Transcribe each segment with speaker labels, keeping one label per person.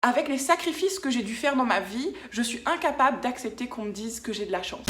Speaker 1: Avec les sacrifices que j'ai dû faire dans ma vie, je suis incapable d'accepter qu'on me dise que j'ai de la chance.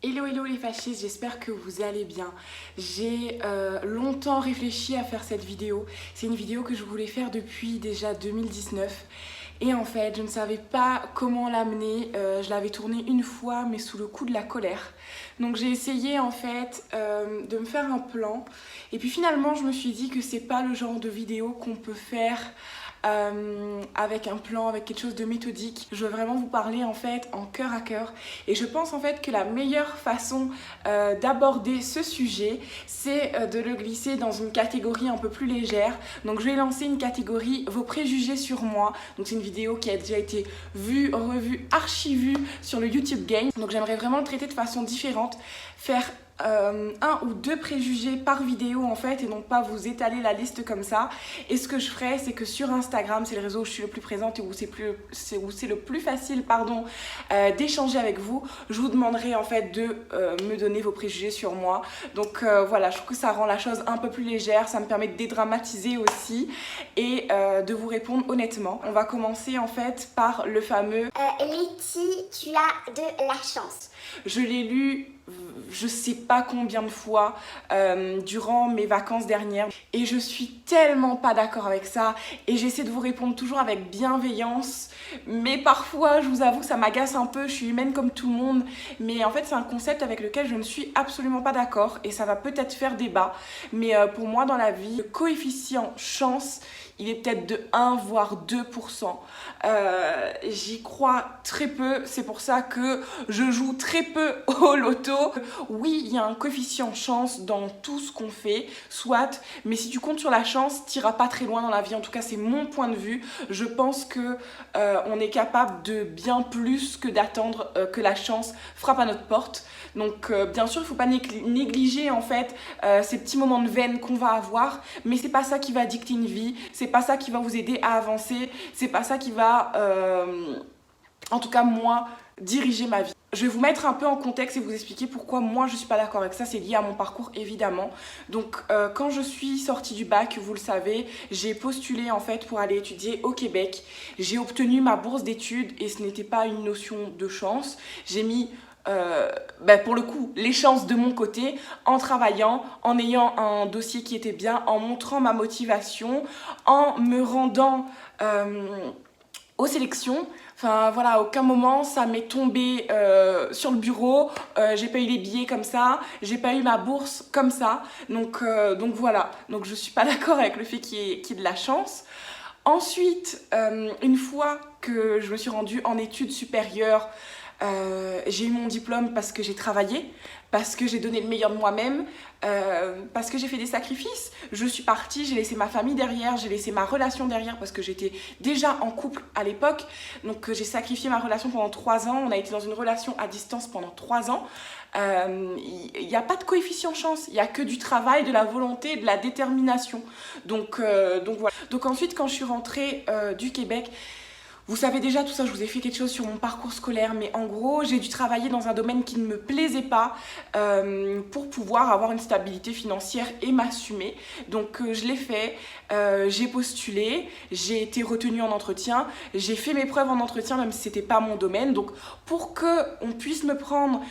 Speaker 1: Hello hello les fascistes, j'espère que vous allez bien. J'ai longtemps réfléchi à faire cette vidéo. C'est une vidéo que je voulais faire depuis déjà 2019. Et en fait, je ne savais pas comment l'amener. Je l'avais tournée une fois, mais sous le coup de la colère. Donc j'ai essayé en fait de me faire un plan. Et puis finalement, je me suis dit que c'est pas le genre de vidéo qu'on peut faire avec un plan, avec quelque chose de méthodique. Je veux vraiment vous parler en fait en cœur à cœur, et je pense en fait que la meilleure façon d'aborder ce sujet, c'est de le glisser dans une catégorie un peu plus légère. Donc je vais lancer une catégorie vos préjugés sur moi. Donc c'est une vidéo qui a déjà été vue, revue, archi-vue sur le YouTube Game. Donc j'aimerais vraiment le traiter de façon différente, faire un ou deux préjugés par vidéo en fait, et non pas vous étaler la liste comme ça. Et ce que je ferai, c'est que sur Instagram, c'est le réseau où je suis le plus présente et où c'est le plus facile d'échanger avec vous, je vous demanderai en fait de me donner vos préjugés sur moi. Donc voilà, je trouve que ça rend la chose un peu plus légère, ça me permet de dédramatiser aussi et de vous répondre honnêtement. On va commencer en fait par le fameux
Speaker 2: Letty, tu as de la chance.
Speaker 1: Je l'ai lu je sais pas combien de fois durant mes vacances dernières, et je suis tellement pas d'accord avec ça, et j'essaie de vous répondre toujours avec bienveillance, mais parfois je vous avoue que ça m'agace un peu. Je suis humaine comme tout le monde, mais en fait c'est un concept avec lequel je ne suis absolument pas d'accord, et ça va peut-être faire débat, mais pour moi dans la vie, le coefficient chance, il est peut-être de 1 voire 2%. J'y crois très peu, c'est pour ça que je joue très peu au loto. Oui, il y a un coefficient chance dans tout ce qu'on fait, soit, mais si tu comptes sur la chance, t'iras pas très loin dans la vie. En tout cas, c'est mon point de vue. Je pense que on est capable de bien plus que d'attendre que la chance frappe à notre porte. Donc bien sûr, il ne faut pas négliger en fait ces petits moments de veine qu'on va avoir, mais c'est pas ça qui va dicter une vie, c'est pas ça qui va vous aider à avancer, c'est pas ça qui va, en tout cas moi, diriger ma vie. Je vais vous mettre un peu en contexte et vous expliquer pourquoi moi je suis pas d'accord avec ça. C'est lié à mon parcours évidemment. Donc quand je suis sortie du bac, vous le savez, j'ai postulé en fait pour aller étudier au Québec. J'ai obtenu ma bourse d'études et ce n'était pas une notion de chance. J'ai mis pour le coup les chances de mon côté, en travaillant, en ayant un dossier qui était bien, en montrant ma motivation, en me rendant aux sélections. Enfin voilà, à aucun moment ça m'est tombé sur le bureau, j'ai pas eu les billets comme ça, j'ai pas eu ma bourse comme ça, donc voilà, donc je suis pas d'accord avec le fait qu'il y ait de la chance. Ensuite, une fois que je me suis rendue en études supérieures, j'ai eu mon diplôme parce que j'ai travaillé, parce que j'ai donné le meilleur de moi-même, parce que j'ai fait des sacrifices. Je suis partie, j'ai laissé ma famille derrière, j'ai laissé ma relation derrière parce que j'étais déjà en couple à l'époque. Donc j'ai sacrifié ma relation pendant 3 ans. On a été dans une relation à distance pendant 3 ans. Il n'y a pas de coefficient chance, il n'y a que du travail, de la volonté, de la détermination. Donc voilà. Donc ensuite, quand je suis rentrée du Québec, vous savez déjà tout ça, je vous ai fait quelque chose sur mon parcours scolaire, mais en gros, j'ai dû travailler dans un domaine qui ne me plaisait pas pour pouvoir avoir une stabilité financière et m'assumer. Donc je l'ai fait, j'ai postulé, j'ai été retenue en entretien, j'ai fait mes preuves en entretien même si c'était pas mon domaine. Donc pour qu'on puisse me prendre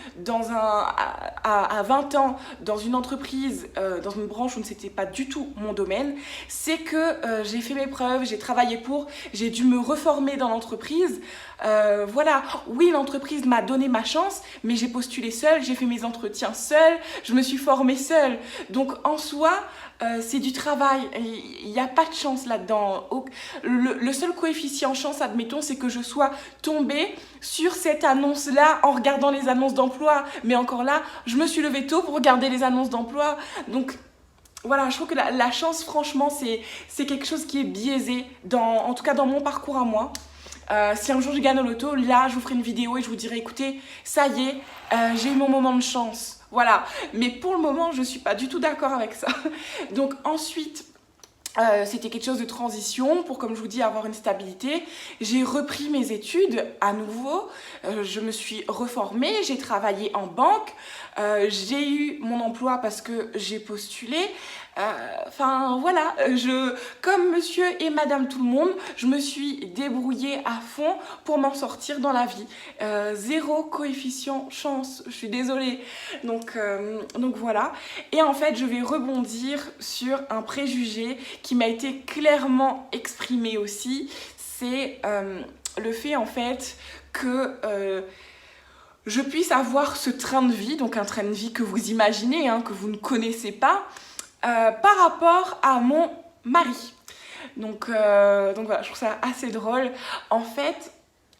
Speaker 1: à 20 ans dans une entreprise, dans une branche où ce n'était pas du tout mon domaine, c'est que j'ai fait mes preuves, j'ai travaillé j'ai dû me reformer dans l'entreprise. Voilà, oui, l'entreprise m'a donné ma chance, mais j'ai postulé seule, j'ai fait mes entretiens seule, je me suis formée seule. Donc en soi, c'est du travail, il n'y a pas de chance là-dedans. Le seul coefficient chance, admettons, c'est que je sois tombée sur cette annonce-là en regardant les annonces d'emploi. Mais encore là, je me suis levée tôt pour regarder les annonces d'emploi. Donc voilà, je trouve que la chance, franchement, c'est quelque chose qui est biaisé, en tout cas dans mon parcours à moi. Si un jour je gagne au loto, là je vous ferai une vidéo et je vous dirai écoutez, ça y est, j'ai eu mon moment de chance. Voilà, mais pour le moment je suis pas du tout d'accord avec ça. Donc ensuite, C'était quelque chose de transition pour, comme je vous dis, avoir une stabilité. J'ai repris mes études à nouveau, je me suis reformée, j'ai travaillé en banque, j'ai eu mon emploi parce que j'ai postulé. Enfin voilà, comme monsieur et madame tout le monde, je me suis débrouillée à fond pour m'en sortir dans la vie. Zéro coefficient chance, je suis désolée. Donc voilà. Et en fait, je vais rebondir sur un préjugé qui m'a été clairement exprimé aussi. C'est le fait en fait que je puisse avoir ce train de vie, donc un train de vie que vous imaginez, hein, que vous ne connaissez pas, par rapport à mon mari. Donc voilà, je trouve ça assez drôle. En fait,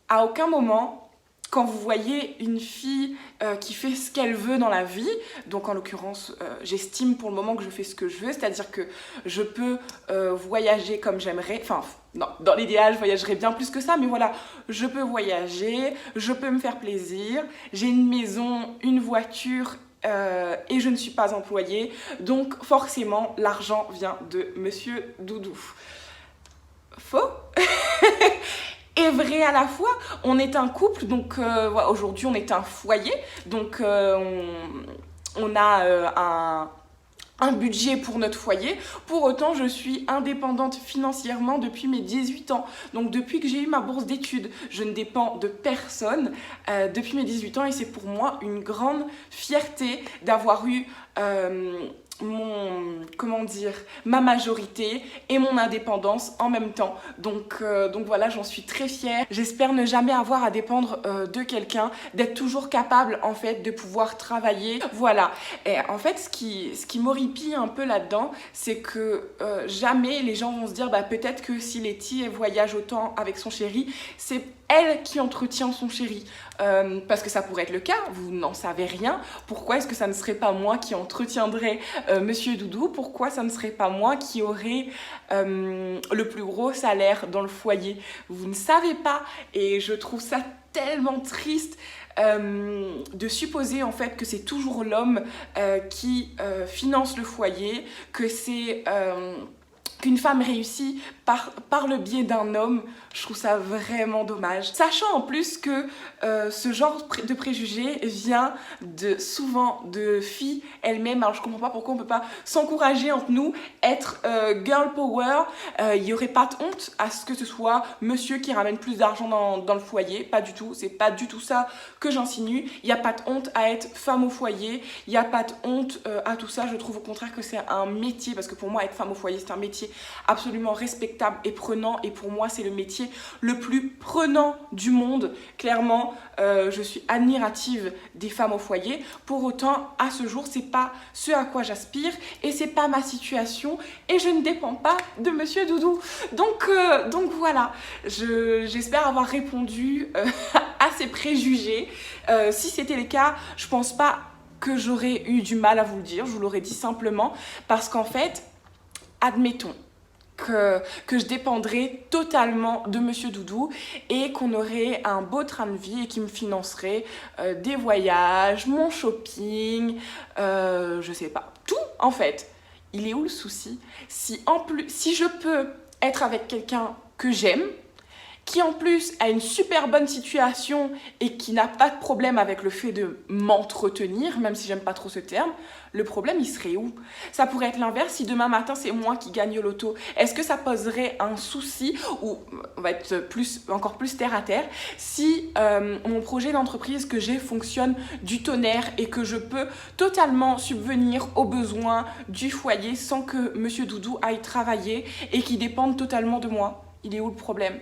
Speaker 1: à aucun moment, quand vous voyez une fille qui fait ce qu'elle veut dans la vie, donc en l'occurrence, j'estime pour le moment que je fais ce que je veux, c'est-à-dire que je peux voyager comme j'aimerais, enfin, non, dans l'idéal, je voyagerais bien plus que ça, mais voilà, je peux voyager, je peux me faire plaisir, j'ai une maison, une voiture, et je ne suis pas employée, donc forcément, l'argent vient de Monsieur Doudou. Faux. Et vrai à la fois, on est un couple, donc voilà, aujourd'hui on est un foyer, donc on a un budget pour notre foyer. Pour autant, je suis indépendante financièrement depuis mes 18 ans. Donc depuis que j'ai eu ma bourse d'études, je ne dépends de personne depuis mes 18 ans et c'est pour moi une grande fierté d'avoir eu ma majorité et mon indépendance en même temps. Donc voilà, j'en suis très fière. J'espère ne jamais avoir à dépendre de quelqu'un, d'être toujours capable en fait de pouvoir travailler. Voilà. Et en fait, ce qui m'horripile un peu là-dedans, c'est que jamais les gens vont se dire peut-être que si Letty voyage autant avec son chéri, c'est elle qui entretient son chéri. Parce que ça pourrait être le cas, vous n'en savez rien. Pourquoi est-ce que ça ne serait pas moi qui entretiendrais Monsieur Doudou? Pourquoi ça ne serait pas moi qui aurais le plus gros salaire dans le foyer? Vous ne savez pas, et je trouve ça tellement triste de supposer en fait que c'est toujours l'homme qui finance le foyer, que c'est qu'une femme réussit par le biais d'un homme. Je trouve ça vraiment dommage. Sachant en plus que ce genre de préjugés vient souvent de filles elles-mêmes. Alors je comprends pas pourquoi on peut pas s'encourager entre nous, être girl power. Il y aurait pas de honte à ce que ce soit monsieur qui ramène plus d'argent dans le foyer. Pas du tout. C'est pas du tout ça que j'insinue. Il y a pas de honte à être femme au foyer. Il y a pas de honte à tout ça. Je trouve au contraire que c'est un métier, parce que pour moi être femme au foyer c'est un métier absolument respectable et prenant, et pour moi c'est le métier le plus prenant du monde. Clairement, je suis admirative des femmes au foyer. Pour autant, à ce jour, c'est pas ce à quoi j'aspire et c'est pas ma situation et je ne dépends pas de Monsieur Doudou. Donc voilà, j'espère avoir répondu à ces préjugés. Si c'était le cas, je pense pas que j'aurais eu du mal à vous le dire, je vous l'aurais dit simplement parce qu'en fait, admettons que je dépendrais totalement de Monsieur Doudou et qu'on aurait un beau train de vie et qui me financerait des voyages, mon shopping, je sais pas, tout en fait. Il est où le souci? Si je peux être avec quelqu'un que j'aime, qui en plus a une super bonne situation et qui n'a pas de problème avec le fait de m'entretenir, même si j'aime pas trop ce terme, le problème il serait où? Ça pourrait être l'inverse, si demain matin c'est moi qui gagne au loto. Est-ce que ça poserait un souci, ou on va être encore plus terre à terre, si mon projet d'entreprise que j'ai fonctionne du tonnerre et que je peux totalement subvenir aux besoins du foyer sans que Monsieur Doudou aille travailler et qui dépende totalement de moi? Il est où le problème?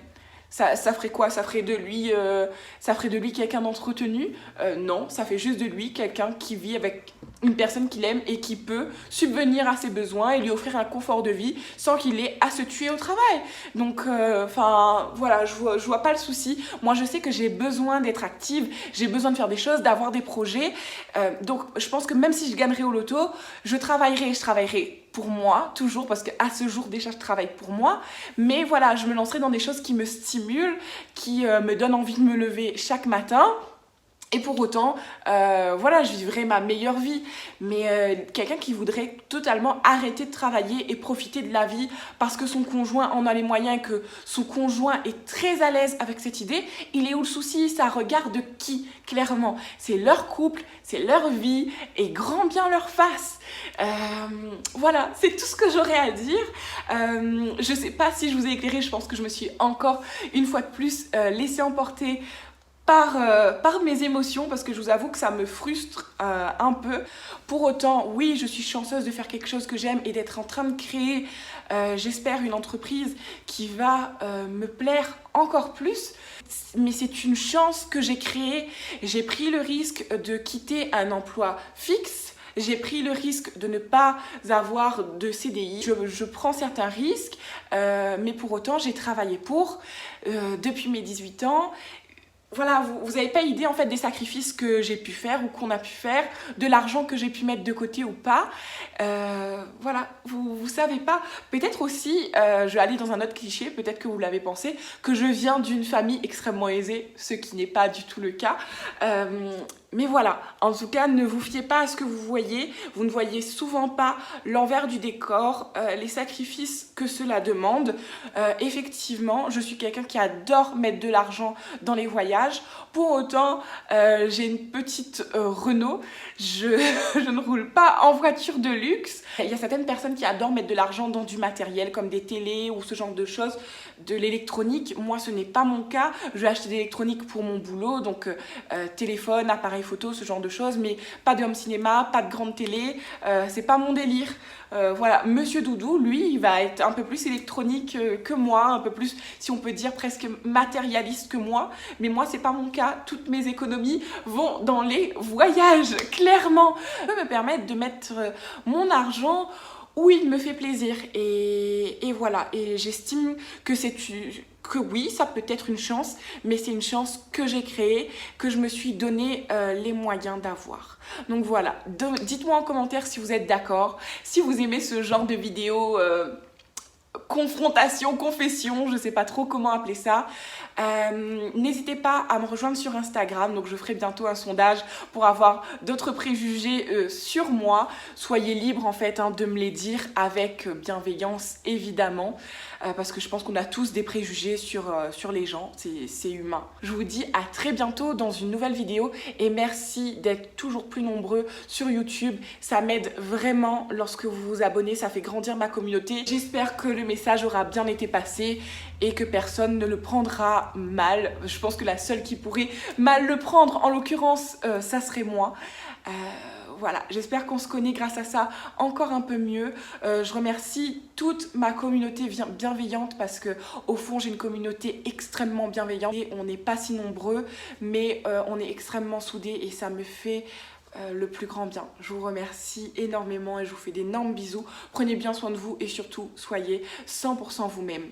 Speaker 1: Ça ferait quoi? Ça ferait de lui quelqu'un d'entretenu? Non, ça fait juste de lui quelqu'un qui vit avec une personne qu'il aime et qui peut subvenir à ses besoins et lui offrir un confort de vie sans qu'il ait à se tuer au travail. Donc, voilà, je vois pas le souci. Moi, je sais que j'ai besoin d'être active, j'ai besoin de faire des choses, d'avoir des projets. Donc, je pense que même si je gagnerais au loto, je travaillerai pour moi, toujours, parce qu'à ce jour, déjà, je travaille pour moi. Mais voilà, je me lancerai dans des choses qui me stimulent, qui me donnent envie de me lever chaque matin. Et pour autant, voilà, je vivrais ma meilleure vie. Mais quelqu'un qui voudrait totalement arrêter de travailler et profiter de la vie parce que son conjoint en a les moyens et que son conjoint est très à l'aise avec cette idée, il est où le souci? Ça regarde qui, clairement? C'est leur couple, c'est leur vie et grand bien leur face. Voilà, c'est tout ce que j'aurais à dire. Je sais pas si je vous ai éclairé, je pense que je me suis encore une fois de plus laissée emporter par mes émotions parce que je vous avoue que ça me frustre un peu. Pour autant, oui, je suis chanceuse de faire quelque chose que j'aime et d'être en train de créer, j'espère, une entreprise qui va me plaire encore plus. Mais c'est une chance que j'ai créée. J'ai pris le risque de quitter un emploi fixe. J'ai pris le risque de ne pas avoir de CDI. Je prends certains risques, mais pour autant, j'ai travaillé pour depuis mes 18 ans. Voilà, vous n'avez pas idée en fait des sacrifices que j'ai pu faire ou qu'on a pu faire, de l'argent que j'ai pu mettre de côté ou pas. Voilà, vous savez pas. Peut-être aussi, je vais aller dans un autre cliché, peut-être que vous l'avez pensé, que je viens d'une famille extrêmement aisée, ce qui n'est pas du tout le cas. Mais voilà, en tout cas, ne vous fiez pas à ce que vous voyez. Vous ne voyez souvent pas l'envers du décor, les sacrifices que cela demande. Effectivement, je suis quelqu'un qui adore mettre de l'argent dans les voyages. Pour autant, j'ai une petite Renault. Je ne roule pas en voiture de luxe. Il y a certaines personnes qui adorent mettre de l'argent dans du matériel comme des télés ou ce genre de choses, de l'électronique. Moi, ce n'est pas mon cas. Je vais acheter de l'électronique pour mon boulot, donc téléphone, appareil photo, ce genre de choses, mais pas de home cinéma, pas de grande télé, c'est pas mon délire. Voilà, Monsieur Doudou, lui, il va être un peu plus électronique que moi, un peu plus, si on peut dire, presque matérialiste que moi, mais moi, c'est pas mon cas. Toutes mes économies vont dans les voyages, clairement. Je peux me permettre de mettre mon argent où il me fait plaisir, et voilà, et j'estime que oui, ça peut être une chance, mais c'est une chance que j'ai créée, que je me suis donné les moyens d'avoir. Donc voilà, dites-moi en commentaire si vous êtes d'accord, si vous aimez ce genre de vidéo confrontation, confession, je sais pas trop comment appeler ça. N'hésitez pas à me rejoindre sur Instagram, donc je ferai bientôt un sondage pour avoir d'autres préjugés sur moi. Soyez libres en fait de me les dire avec bienveillance évidemment, parce que je pense qu'on a tous des préjugés sur les gens, c'est humain. Je vous dis à très bientôt dans une nouvelle vidéo et merci d'être toujours plus nombreux sur YouTube. Ça m'aide vraiment lorsque vous vous abonnez, ça fait grandir ma communauté. J'espère que le message aura bien été passé et que personne ne le prendra mal. Je pense que la seule qui pourrait mal le prendre, en l'occurrence, ça serait moi. Voilà, j'espère qu'on se connaît grâce à ça encore un peu mieux. Je remercie toute ma communauté bienveillante parce que au fond j'ai une communauté extrêmement bienveillante et on n'est pas si nombreux, mais on est extrêmement soudés et ça me fait le plus grand bien. Je vous remercie énormément et je vous fais d'énormes bisous. Prenez bien soin de vous et surtout soyez 100% vous-même.